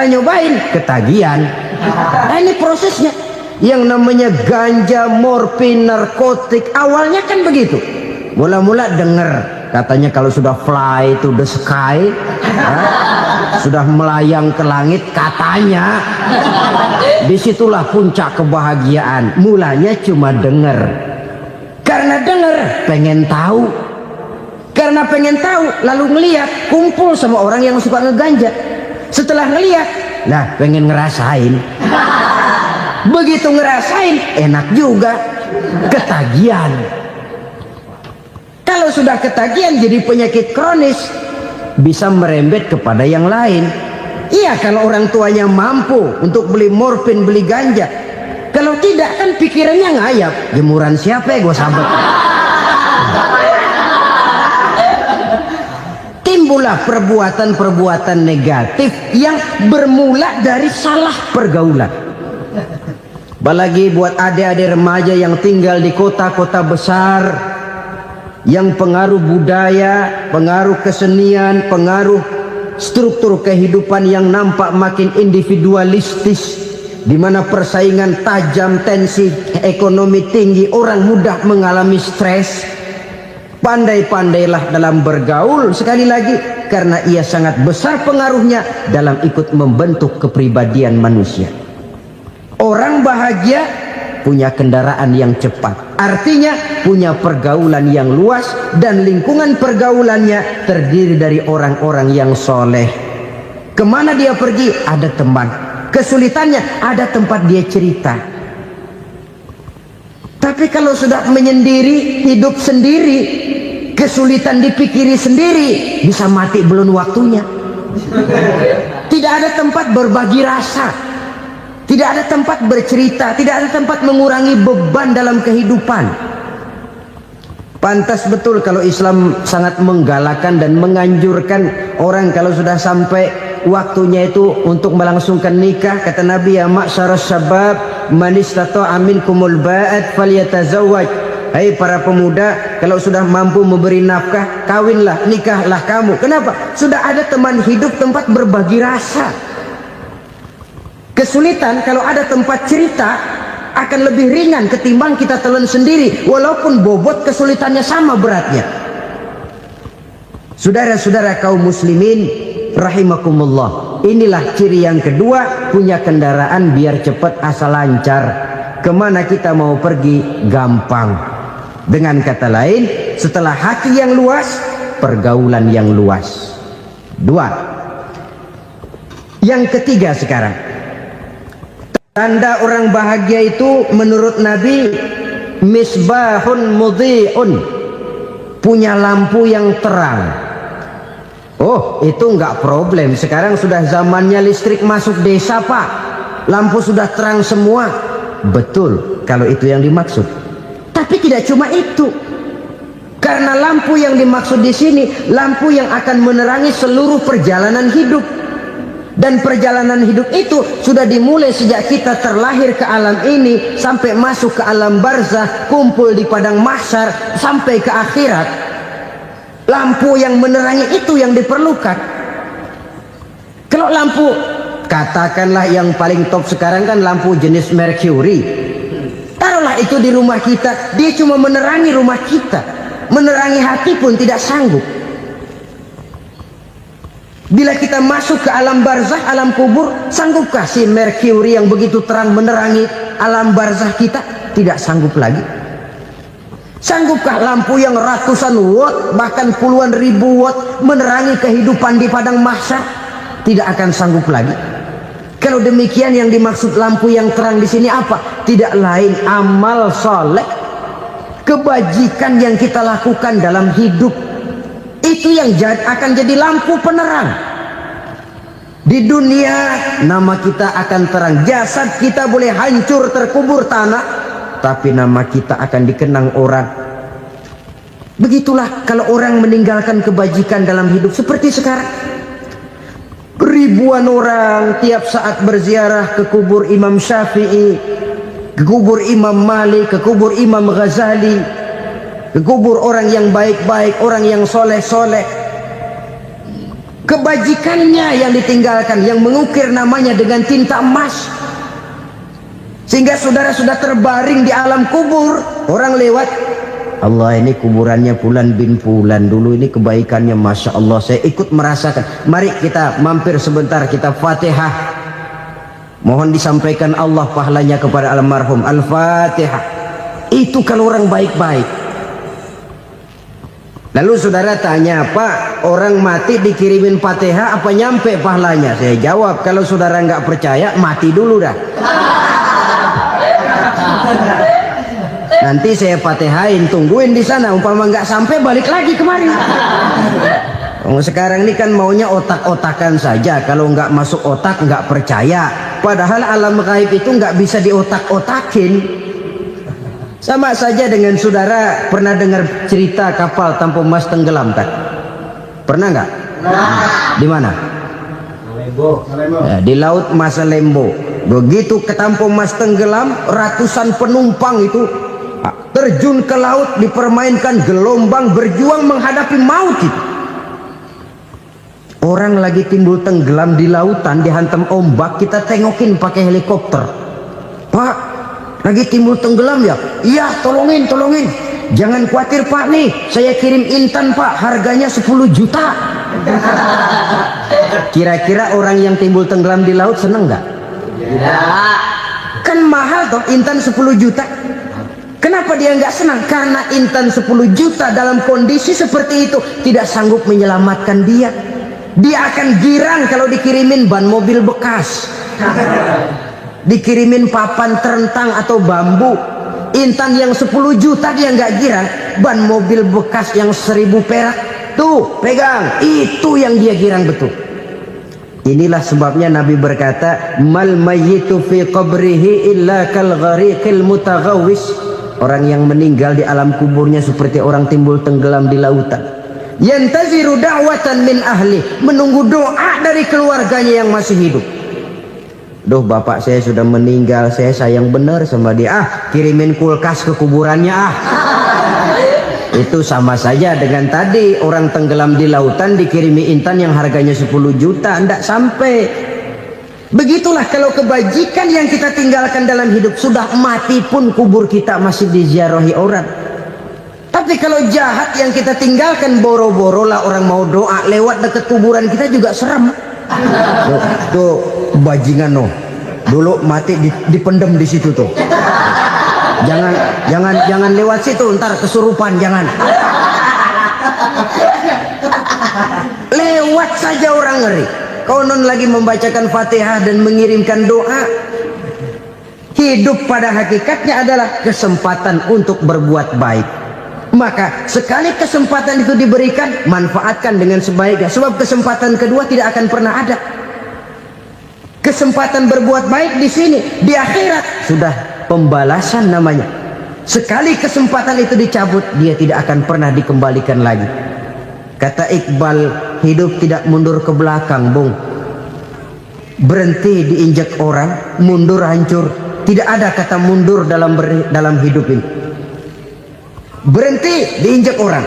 nyobain ketagihan. Nah, ini prosesnya. Yang namanya ganja, morfin, narkotik, awalnya kan begitu. Mula-mula dengar, katanya kalau sudah fly to the sky, sudah melayang ke langit, katanya disitulah puncak kebahagiaan. Mulanya cuma dengar. Karena dengar pengen tahu. Karena pengen tahu lalu ngeliat, kumpul sama orang yang suka ngeganja. Setelah ngeliat, nah pengen ngerasain. Begitu ngerasain enak juga, ketagihan. Kalau sudah ketagihan jadi penyakit kronis, bisa merembet kepada yang lain. Iya, kalau orang tuanya mampu untuk beli morfin, beli ganja. Kalau tidak kan pikirannya ngayap, jemuran siapa ya gue sabet. Timbullah perbuatan-perbuatan negatif yang bermula dari salah pergaulan. Apalagi buat adik-adik remaja yang tinggal di kota-kota besar, yang pengaruh budaya, pengaruh kesenian, pengaruh struktur kehidupan yang nampak makin individualistis, di mana persaingan tajam, tensi ekonomi tinggi, orang mudah mengalami stres. Pandai-pandailah dalam bergaul, sekali lagi, karena ia sangat besar pengaruhnya dalam ikut membentuk kepribadian manusia. Orang bahagia punya kendaraan yang cepat, artinya punya pergaulan yang luas, dan lingkungan pergaulannya terdiri dari orang-orang yang soleh. Kemana dia pergi ada teman, kesulitannya ada tempat dia cerita. Tapi kalau sudah menyendiri, hidup sendiri, kesulitan dipikiri sendiri, bisa mati belum waktunya. Tidak ada tempat berbagi rasa, tidak ada tempat bercerita, tidak ada tempat mengurangi beban dalam kehidupan. Pantas betul kalau Islam sangat menggalakkan dan menganjurkan orang kalau sudah sampai waktunya itu untuk melangsungkan nikah. Kata Nabi, ya ma'syaras syabab man istata'a minkumul ba'at falyatazawwaj. Hai para pemuda, kalau sudah mampu memberi nafkah, kawinlah, nikahlah kamu. Kenapa? Sudah ada teman hidup, tempat berbagi rasa. Kesulitan kalau ada tempat cerita akan lebih ringan ketimbang kita telan sendiri, walaupun bobot kesulitannya sama beratnya. Saudara-saudara kaum muslimin rahimakumullah, inilah ciri yang kedua, punya kendaraan biar cepat asal lancar. Kemana kita mau pergi gampang. Dengan kata lain, setelah hati yang luas, pergaulan yang luas. Dua. Yang ketiga sekarang, tanda orang bahagia itu menurut Nabi, misbahun mudhi'un, punya lampu yang terang. Oh, itu enggak problem. Sekarang sudah zamannya listrik masuk desa, Pak. Lampu sudah terang semua. Betul, kalau itu yang dimaksud. Tapi tidak cuma itu. Karena lampu yang dimaksud di sini, lampu yang akan menerangi seluruh perjalanan hidup. Dan perjalanan hidup itu sudah dimulai sejak kita terlahir ke alam ini, sampai masuk ke alam barzah, kumpul di padang mahsyar, sampai ke akhirat. Lampu yang menerangi itu yang diperlukan. Kalau lampu, katakanlah yang paling top sekarang kan lampu jenis Mercury. Taruhlah itu di rumah kita, dia cuma menerangi rumah kita, menerangi hati pun tidak sanggup. Bila kita masuk ke alam barzah, alam kubur, sanggupkah si Mercury yang begitu terang menerangi alam barzah kita? Tidak sanggup lagi. Sanggupkah lampu yang ratusan watt, bahkan puluhan ribu watt menerangi kehidupan di padang mahsyar? Tidak akan sanggup lagi. Kalau demikian, yang dimaksud lampu yang terang di sini apa? Tidak lain amal soleh, kebajikan yang kita lakukan dalam hidup. Itu yang akan jadi lampu penerang. Di dunia nama kita akan terang. Jasad kita boleh hancur terkubur tanah, tapi nama kita akan dikenang orang. Begitulah kalau orang meninggalkan kebajikan dalam hidup seperti sekarang. Ribuan orang tiap saat berziarah ke kubur Imam Syafi'i, ke kubur Imam Malik, ke kubur Imam Ghazali, ke kubur orang yang baik-baik, orang yang soleh-soleh. Kebajikannya yang ditinggalkan, yang mengukir namanya dengan tinta emas, sehingga saudara sudah terbaring di alam kubur. Orang lewat, Allah, ini kuburannya Fulan bin Fulan, dulu ini kebaikannya Masya Allah, saya ikut merasakan. Mari kita mampir sebentar, kita Fatihah, mohon disampaikan Allah pahalanya kepada almarhum. Al-Fatihah. Itu kalau orang baik-baik. Lalu saudara tanya, Pak, orang mati dikirimin Fatihah apa nyampe pahalanya? Saya jawab, kalau saudara nggak percaya, mati dulu dah. Nanti saya Fatihain, tungguin di sana. Umpama nggak sampai, balik lagi kemari. Sekarang ini kan maunya otak-otakan saja. Kalau nggak masuk otak, nggak percaya. Padahal alam gaib itu nggak bisa diotak-otakin. Sama saja dengan saudara pernah dengar cerita kapal tanpa emas tenggelam kan? Pernah nggak? Di mana? Ya, di laut Masa Lembo. Begitu ketampung Mas tenggelam, ratusan penumpang itu terjun ke laut, dipermainkan gelombang, berjuang menghadapi maut itu. Orang lagi timbul tenggelam di lautan, dihantam ombak, kita tengokin pakai helikopter. Pak, lagi timbul tenggelam ya? Iya, tolongin. Jangan khawatir Pak, nih saya kirim intan Pak, harganya 10 juta. Kira-kira orang yang timbul tenggelam di laut seneng nggak? Tidak. Kan mahal toh intan 10 juta. Kenapa dia nggak senang? Karena intan 10 juta dalam kondisi seperti itu tidak sanggup menyelamatkan dia. Dia akan girang kalau dikirimin ban mobil bekas, dikirimin papan terentang atau bambu. Intan yang 10 juta dia nggak girang. Ban mobil bekas yang 1000 perak, tuh pegang, itu yang dia girang betul. Inilah sebabnya Nabi berkata, mal mayyitu fi qabrihi illa kal ghariqil mutaghawwis. Orang yang meninggal di alam kuburnya seperti orang timbul tenggelam di lautan. Yantaziru da'watan min ahli, menunggu doa dari keluarganya yang masih hidup. Duh, bapak saya sudah meninggal, saya sayang benar sama dia. Kirimin kulkas ke kuburannya Itu sama saja dengan tadi orang tenggelam di lautan dikirimi intan yang harganya 10 juta, ndak sampai. Begitulah kalau kebajikan yang kita tinggalkan dalam hidup, sudah mati pun kubur kita masih diziarahi orang. Tapi kalau jahat yang kita tinggalkan, boro-boro lah orang mau doa lewat dekat kuburan kita juga serem. Tuh bajingan no, dulu mati dipendem di situ tuh. Jangan lewat situ, ntar kesurupan, jangan. Lewat saja orang ngeri. Konon lagi membacakan Fatihah dan mengirimkan doa. Hidup pada hakikatnya adalah kesempatan untuk berbuat baik. Maka sekali kesempatan itu diberikan, manfaatkan dengan sebaiknya. Sebab kesempatan kedua tidak akan pernah ada. Kesempatan berbuat baik di sini, di akhirat sudah pembalasan namanya. Sekali kesempatan itu dicabut, dia tidak akan pernah dikembalikan lagi. Kata Iqbal, hidup tidak mundur ke belakang, Bung. Berhenti diinjak orang, mundur hancur. Tidak ada kata mundur dalam hidup ini. Berhenti diinjak orang,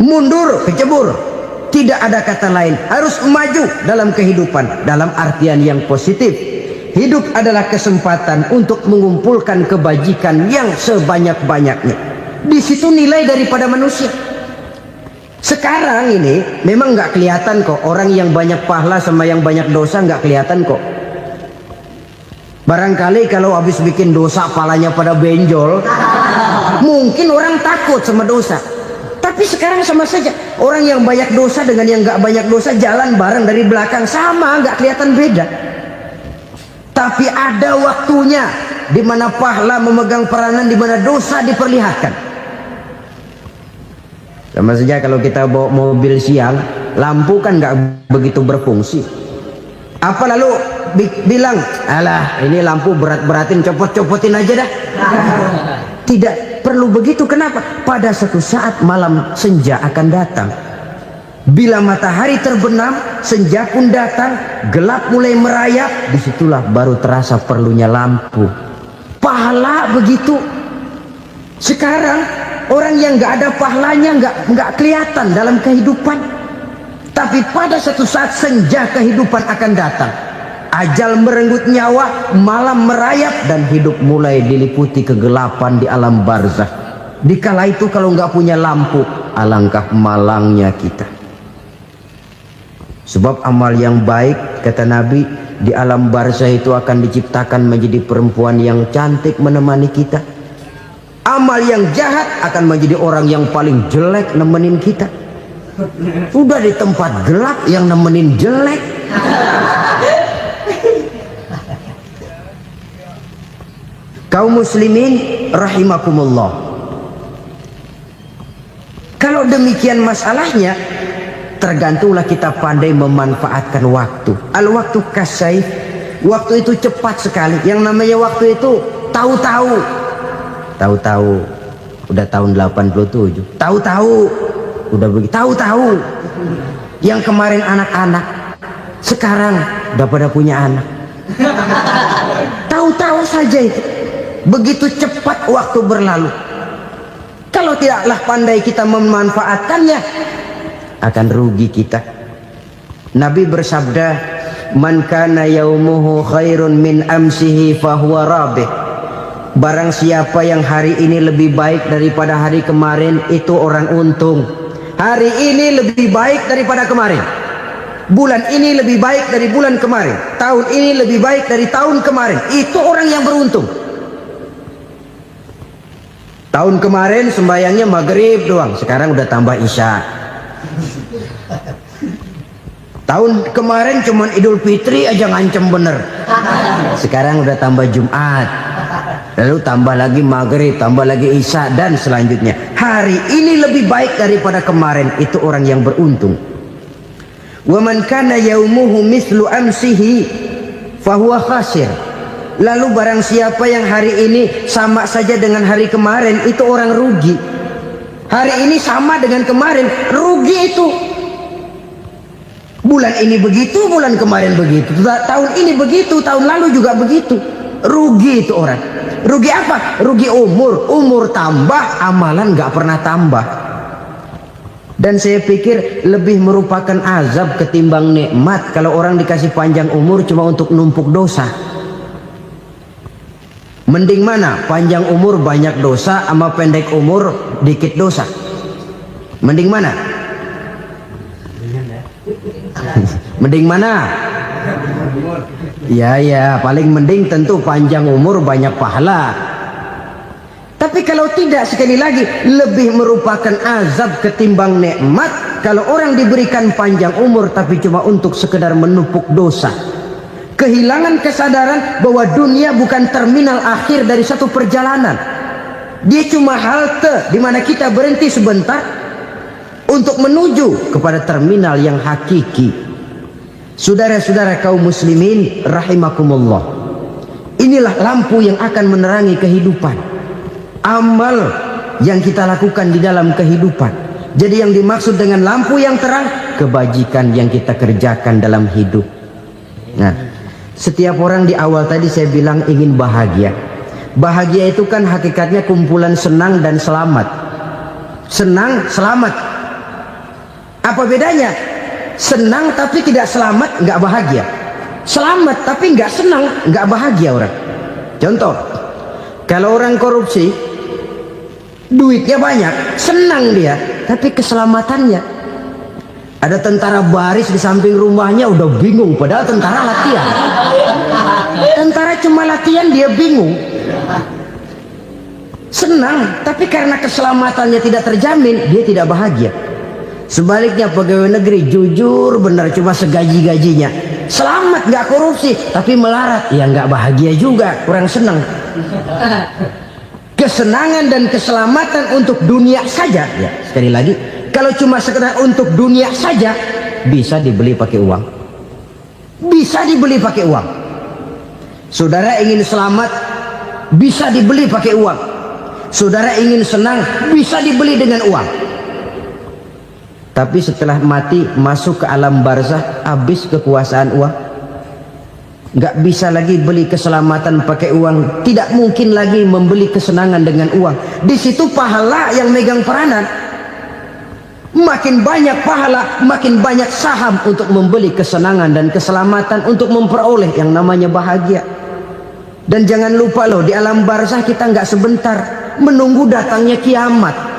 mundur kecebur. Tidak ada kata lain, harus maju dalam kehidupan dalam artian yang positif. Hidup adalah kesempatan untuk mengumpulkan kebajikan yang sebanyak-banyaknya. Di situ nilai daripada manusia. Sekarang ini memang nggak kelihatan kok, orang yang banyak pahala sama yang banyak dosa nggak kelihatan kok. Barangkali kalau habis bikin dosa palanya pada benjol, mungkin orang takut sama dosa. Tapi sekarang sama saja, orang yang banyak dosa dengan yang nggak banyak dosa jalan bareng dari belakang, sama, nggak kelihatan beda. Tapi ada waktunya di mana pahala memegang peranan, di mana dosa diperlihatkan. Sama saja kalau kita bawa mobil siang, lampu kan nggak begitu berfungsi. Apa lalu bilang, alah ini lampu berat-beratin, copot-copotin aja dah. Tidak perlu begitu. Kenapa? Pada suatu saat malam senja akan datang. Bila matahari terbenam, senja pun datang, gelap mulai merayap, disitulah baru terasa perlunya lampu. Pahala begitu. Sekarang orang yang nggak ada pahalanya nggak kelihatan dalam kehidupan. Tapi pada suatu saat senja kehidupan akan datang. Ajal merenggut nyawa, malam merayap, dan hidup mulai diliputi kegelapan di alam barzakh. Dikala itu kalau nggak punya lampu, alangkah malangnya kita. Sebab amal yang baik, kata Nabi, di alam barzakh itu akan diciptakan menjadi perempuan yang cantik menemani kita. Amal yang jahat akan menjadi orang yang paling jelek nemenin kita. Udah di tempat gelap yang nemenin jelek. Kaum muslimin rahimakumullah. Kalau demikian masalahnya, tergantunglah kita pandai memanfaatkan waktu. Al-waktu kasayf, waktu itu cepat sekali. Yang namanya waktu itu tahu-tahu. Tahu-tahu udah tahun 87. Tahu-tahu udah begitu. Tahu-tahu yang kemarin anak-anak, sekarang udah pada punya anak. Tahu-tahu saja itu. Begitu cepat waktu berlalu. Kalau tidaklah pandai kita memanfaatkannya, akan rugi kita. Nabi bersabda, "Man kana yaumuhu khairun min amsihi fahuwa rabih." Barang siapa yang hari ini lebih baik daripada hari kemarin, itu orang untung. Hari ini lebih baik daripada kemarin. Bulan ini lebih baik dari bulan kemarin. Tahun ini lebih baik dari tahun kemarin. Itu orang yang beruntung. Tahun kemarin sembayangnya maghrib doang, sekarang udah tambah isya. Tahun kemarin cuman Idul Fitri aja ngancem bener, sekarang udah tambah Jumat, lalu tambah lagi maghrib, tambah lagi isya, dan selanjutnya. Hari ini lebih baik daripada kemarin, itu orang yang beruntung. Wa man kana yaumuhu mislu amsihi fahuwa khasir. Lalu barang siapa yang hari ini sama saja dengan hari kemarin, itu orang rugi. Hari ini sama dengan kemarin, rugi itu. Bulan ini begitu, bulan kemarin begitu, tahun ini begitu, tahun lalu juga begitu. Rugi itu orang. Rugi apa? Rugi umur. Umur tambah, amalan gak pernah tambah. Dan saya pikir lebih merupakan azab ketimbang nikmat kalau orang dikasih panjang umur cuma untuk numpuk dosa. Mending mana? Panjang umur banyak dosa sama pendek umur dikit dosa? Mending mana? Mending mana? Ya, paling mending tentu panjang umur banyak pahala. Tapi kalau tidak, sekali lagi, lebih merupakan azab ketimbang nikmat kalau orang diberikan panjang umur tapi cuma untuk sekedar menumpuk dosa. Kehilangan kesadaran bahwa dunia bukan terminal akhir dari satu perjalanan. Dia cuma halte di mana kita berhenti sebentar untuk menuju kepada terminal yang hakiki. Saudara-saudara kaum muslimin rahimakumullah, inilah lampu yang akan menerangi kehidupan. Amal yang kita lakukan di dalam kehidupan. Jadi yang dimaksud dengan lampu yang terang, kebajikan yang kita kerjakan dalam hidup. Nah, setiap orang di awal tadi saya bilang ingin bahagia. Bahagia itu kan hakikatnya kumpulan senang dan selamat. Senang, selamat. Apa bedanya? Senang tapi tidak selamat, nggak bahagia. Selamat tapi nggak senang, nggak bahagia orang. Contoh, kalau orang korupsi, duitnya banyak, senang dia, tapi keselamatannya. Ada tentara baris di samping rumahnya udah bingung, padahal tentara latihan. Tentara cuma latihan, dia bingung. Senang, tapi karena keselamatannya tidak terjamin, dia tidak bahagia. Sebaliknya pegawai negeri jujur benar, cuma segaji-gajinya, selamat nggak korupsi tapi melarat, ya nggak bahagia juga, kurang senang. Kesenangan dan keselamatan untuk dunia saja, ya sekali lagi, kalau cuma sekedar untuk dunia saja, bisa dibeli pakai uang, bisa dibeli pakai uang. Saudara ingin selamat, bisa dibeli pakai uang. Saudara ingin senang, bisa dibeli dengan uang. Tapi setelah mati masuk ke alam barzah, habis kekuasaan uang. Nggak bisa lagi beli keselamatan pakai uang, tidak mungkin lagi membeli kesenangan dengan uang. Di situ pahala yang megang peranan. Makin banyak pahala, makin banyak saham untuk membeli kesenangan dan keselamatan, untuk memperoleh yang namanya bahagia. Dan jangan lupa loh, di alam barzah kita nggak sebentar, menunggu datangnya kiamat.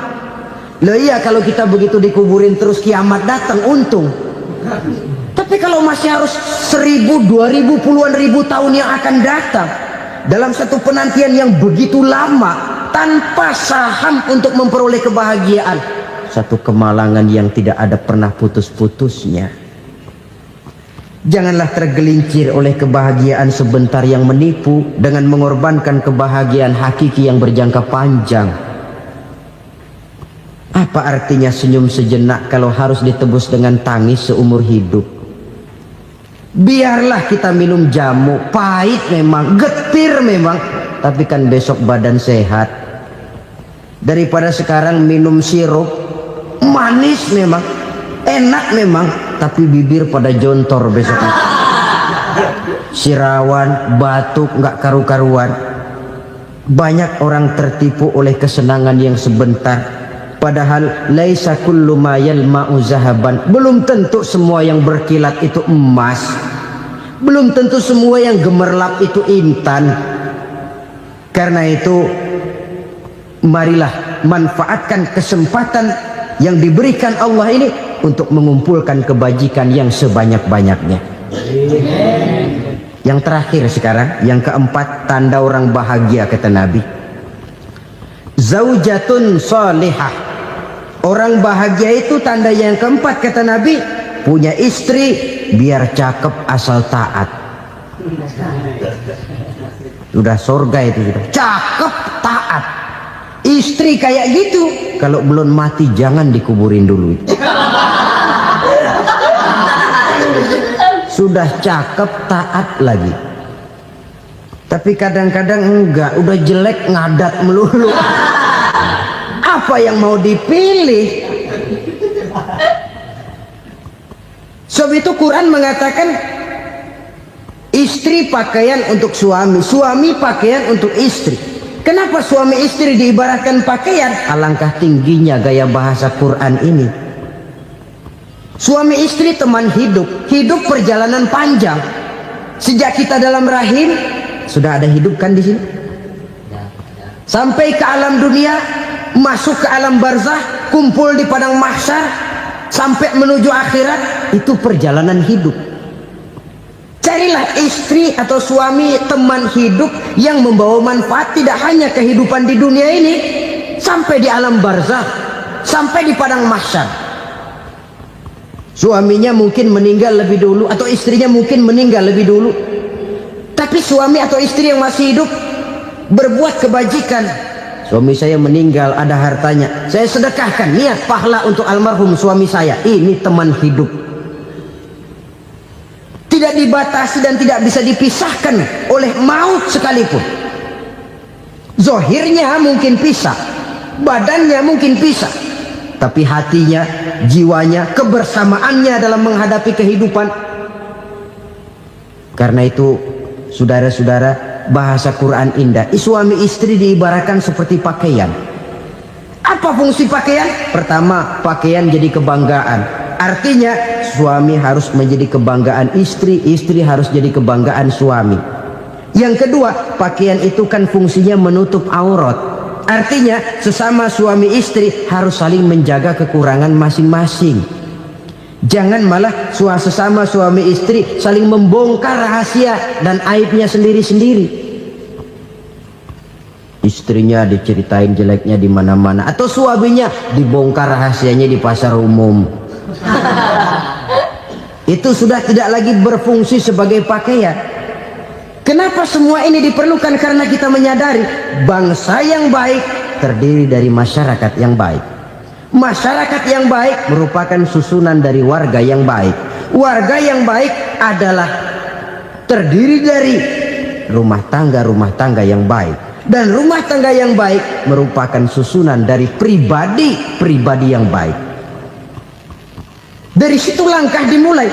Loh iya, kalau kita begitu dikuburin terus kiamat datang, untung. Tapi kalau masih harus 1000, 2000, puluhan ribu tahun yang akan datang, dalam satu penantian yang begitu lama, tanpa saham untuk memperoleh kebahagiaan, satu kemalangan yang tidak ada pernah putus-putusnya. Janganlah tergelincir oleh kebahagiaan sebentar yang menipu dengan mengorbankan kebahagiaan hakiki yang berjangka panjang. Apa artinya senyum sejenak kalau harus ditebus dengan tangis seumur hidup? Biarlah kita minum jamu, pahit memang, getir memang, tapi kan besok badan sehat. Daripada sekarang minum sirup, manis memang, enak memang, tapi bibir pada jontor besoknya. sirawan, batuk, nggak karu-karuan. Banyak orang tertipu oleh kesenangan yang sebentar, padahal laisa kullu ma yalma'u zahaban. Belum tentu semua yang berkilat itu emas, belum tentu semua yang gemerlap itu intan. Karena itu marilah manfaatkan kesempatan yang diberikan Allah ini untuk mengumpulkan kebajikan yang sebanyak-banyaknya. Yang terakhir sekarang, yang keempat, tanda orang bahagia kata Nabi. Zaujatun salihah. Orang bahagia itu tanda yang keempat kata Nabi, punya istri biar cakep asal taat. Sudah surga itu sudah. Cakep taat. Istri kayak gitu, kalau belum mati jangan dikuburin dulu. Sudah cakep taat lagi, tapi kadang-kadang enggak, udah jelek ngadat melulu. Apa yang mau dipilih? Sebab itu Quran mengatakan istri pakaian untuk suami, suami pakaian untuk istri. Kenapa suami istri diibaratkan pakaian? Alangkah tingginya gaya bahasa Quran ini. Suami istri teman hidup, hidup perjalanan panjang. Sejak kita dalam rahim sudah ada hidup kan di sini. Sampai ke alam dunia, masuk ke alam barzah, kumpul di padang mahsyar, sampai menuju akhirat, itu perjalanan hidup. Carilah istri atau suami teman hidup yang membawa manfaat tidak hanya kehidupan di dunia ini, sampai di alam barzah, sampai di padang mahsyar. Suaminya mungkin meninggal lebih dulu, atau istrinya mungkin meninggal lebih dulu, tapi suami atau istri yang masih hidup berbuat kebajikan. Suami saya meninggal, ada hartanya, saya sedekahkan, niat pahala untuk almarhum suami saya. Ini teman hidup, tidak dibatasi dan tidak bisa dipisahkan oleh maut sekalipun. Zohirnya mungkin pisah, badannya mungkin pisah, tapi hatinya, jiwanya, kebersamaannya dalam menghadapi kehidupan. Karena itu saudara-saudara, bahasa Quran indah. Suami istri diibaratkan seperti pakaian. Apa fungsi pakaian? Pertama, pakaian jadi kebanggaan. Artinya suami harus menjadi kebanggaan istri, istri harus jadi kebanggaan suami. Yang kedua, pakaian itu kan fungsinya menutup aurat. Artinya sesama suami istri harus saling menjaga kekurangan masing-masing. Jangan malah sesama suami istri saling membongkar rahasia dan aibnya sendiri-sendiri. Istrinya diceritain jeleknya di mana-mana, atau suaminya dibongkar rahasianya di pasar umum. Itu sudah tidak lagi berfungsi sebagai pakaian. Kenapa semua ini diperlukan? Karena kita menyadari bangsa yang baik terdiri dari masyarakat yang baik. Masyarakat yang baik merupakan susunan dari warga yang baik. Warga yang baik adalah terdiri dari rumah tangga yang baik. Dan rumah tangga yang baik merupakan susunan dari pribadi yang baik. Dari situ langkah dimulai.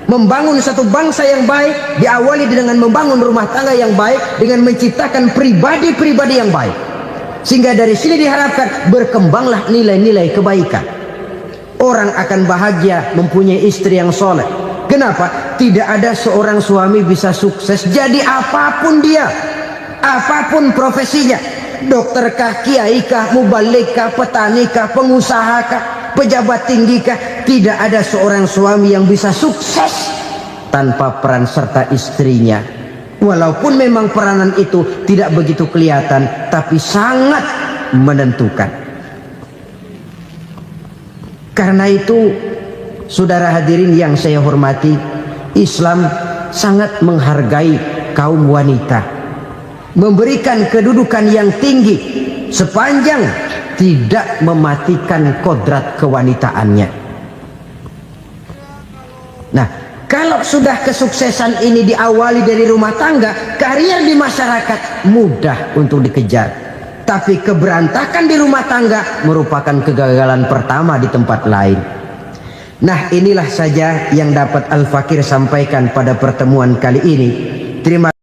Membangun satu bangsa yang baik diawali dengan membangun rumah tangga yang baik, dengan menciptakan pribadi-pribadi yang baik. Sehingga dari sini diharapkan berkembanglah nilai-nilai kebaikan. Orang akan bahagia mempunyai istri yang soleh. Kenapa? Tidak ada seorang suami bisa sukses jadi apapun dia, apapun profesinya. Dokterkah, kiaikah, mubalikah, petanikah, pengusahakah, pejabat tinggikah, tidak ada seorang suami yang bisa sukses tanpa peran serta istrinya. Walaupun memang peranan itu tidak begitu kelihatan, tapi sangat menentukan. Karena itu, saudara hadirin yang saya hormati, Islam sangat menghargai kaum wanita, memberikan kedudukan yang tinggi sepanjang tidak mematikan kodrat kewanitaannya. Nah, kalau sudah kesuksesan ini diawali dari rumah tangga, karier di masyarakat mudah untuk dikejar. Tapi keberantakan di rumah tangga merupakan kegagalan pertama di tempat lain. Nah, inilah saja yang dapat Al-Fakir sampaikan pada pertemuan kali ini. Terima